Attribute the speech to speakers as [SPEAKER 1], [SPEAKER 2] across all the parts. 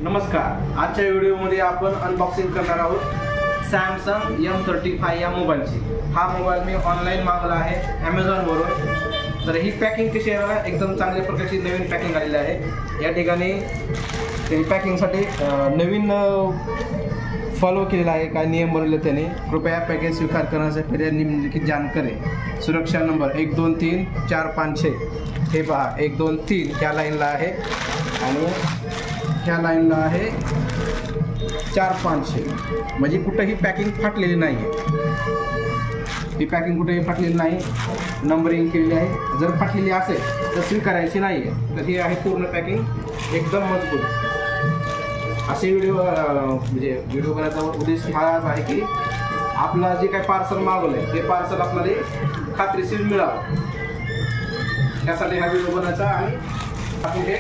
[SPEAKER 1] नमस्कार, आजच्या व्हिडिओमध्ये आपण अनबॉक्सिंग करणार आहोत सॅमसंग M35 या मोबाईलची। हा मोबाईल मी ऑनलाईन मागवला आहे Amazon वरून। तर ही पॅकिंग कशी आहे बघा, एकदम चांगल्या प्रकारची नवीन पॅकिंग आलेली आहे। या ठिकाणी पॅकिंगसाठी नवीन फॉलो केलेला आहे, काय नियम बनवले त्याने। कृपया पॅकेज स्वीकार करण्यासाठी पर्याय निम्नलिखित जानकारी। सुरक्षा नंबर 1 2 3 4 5 6 हे पहा, 1 2 3 ह्या लाईनला आहे आणि ह्या लाईनला आहे 4 5 6, म्हणजे कुठेही पॅकिंग फाटलेली नाही आहे। ही पॅकिंग कुठेही फाटलेली नाही, नंबरिंग केलेली आहे। जर फाटलेली असेल तर स्वीकारायची नाही आहे। तर ही आहे पूर्ण पॅकिंग एकदम मजबूत। असे व्हिडिओ बनवण्याचा उद्देश हाच आहे की आपला जे काही पार्सल मागवलंय ते पार्सल आपल्याला खात्रीशीर मिळावं, त्यासाठी हा व्हिडिओ बनवायचा। आणि आपण हे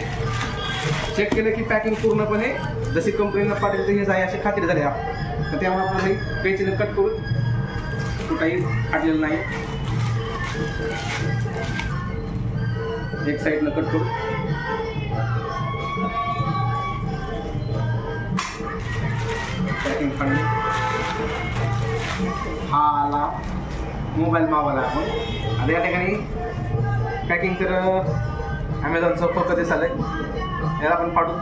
[SPEAKER 1] चेक केलं की पॅकिंग पूर्णपणे जशी कंपनीनं पाठवली हेच आहे अशी खात्री झाली आपण। तर त्यामुळे आपण हे पेजने कट करून कुठेही फाटलेलं नाही, एक साईडनं कट करू। पॅकिंग फाडली, हा आला मोबाईल मागवला आपण। आणि या ठिकाणी पॅकिंग तर ॲमेझॉनचं फक्त दिसालंय, याला आपण फाडू।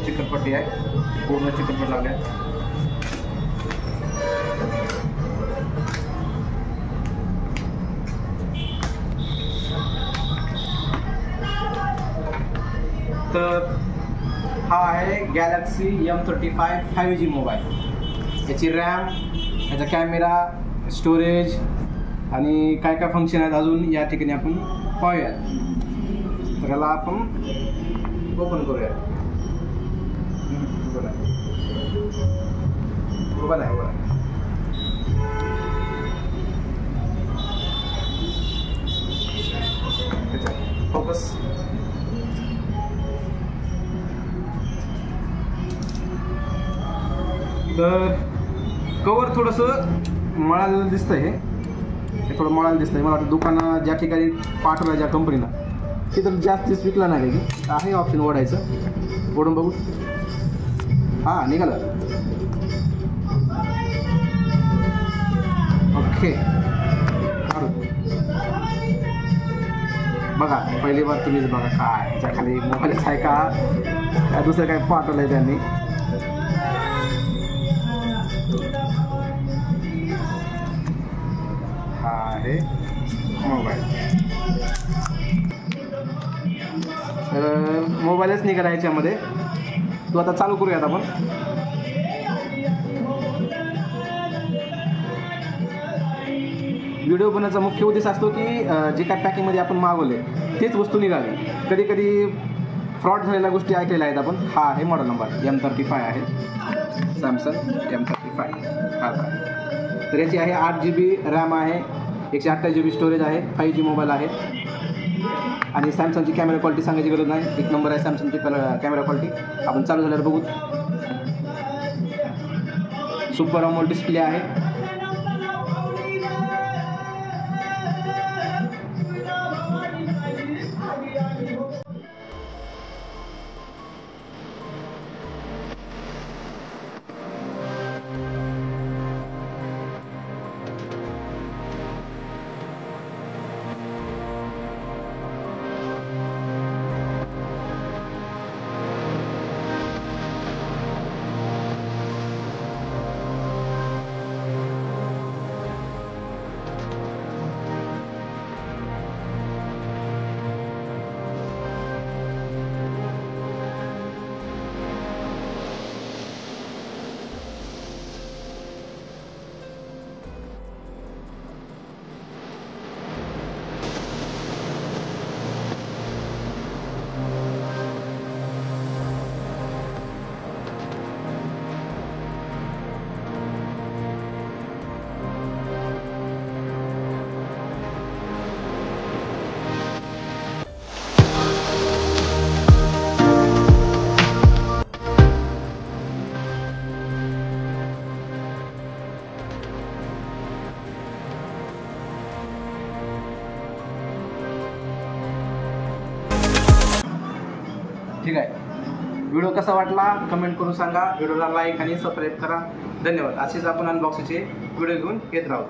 [SPEAKER 1] चिकटपट्टी आहे, पूर्ण चिकटपट्टी लावली आहे। तर हा आहे गॅलेक्सी M35 5G मोबाईल। याची रॅम, याचा कॅमेरा, स्टोरेज आणि काय काय फंक्शन आहेत अजून या ठिकाणी आपण पाहूया। तर याला आपण ओपन करूया। ओपन आहे फोकस। तर कवर थोडंसं मळालेलं दिसतंय, हे थोडं मळालेलं दिसतंय। मला वाटतं दुकानात ज्या ठिकाणी पाठवलं ज्या कंपनीला तिथं जास्त विकला नाही की आहे ऑप्शन ओढायचं, ओढून बघू। हां, निघालं। ओके, बघा पहिली बार तुम्हीच बघा काय ह्याच्या खाली मोबाईलच आहे का दुसरं काय पाठवलं आहे त्यांनी। हा आहे मोबाईल। तर मोबाईलच निघाला याच्यामध्ये। तो आता चालू करूयात आपण। व्हिडिओ बनवण्याचा मुख्य उद्देश असतो की जे काय पॅकिंगमध्ये आपण मागवले तेच वस्तू निघाली। कधी कधी फ्रॉड झालेल्या गोष्टी ऐकलेल्या आहेत आपण। हा आहे मॉडेल नंबर M35 आहे, सॅमसंग M35 हा। तर याची आहे 8 GB रॅम आहे, 128 GB स्टोरेज आहे, 5G मोबाईल आहे। आणि सॅमसंगची कॅमेरा क्वालिटी सांगायची गरज नाही, एक नंबर आहे सॅमसंगची कॅमेरा क्वालिटी। आपण चालू झाल्यावर बघू। सुपर अमोलेड डिस्प्ले आहे। ठीक आहे. व्हिडिओ कसा वाटला कमेंट करून सांगा. व्हिडिओला लाईक आणि सबस्क्राईब करा. धन्यवाद. असेच आपण अनबॉक्सिंगचे व्हिडिओ घेऊन येत राहू.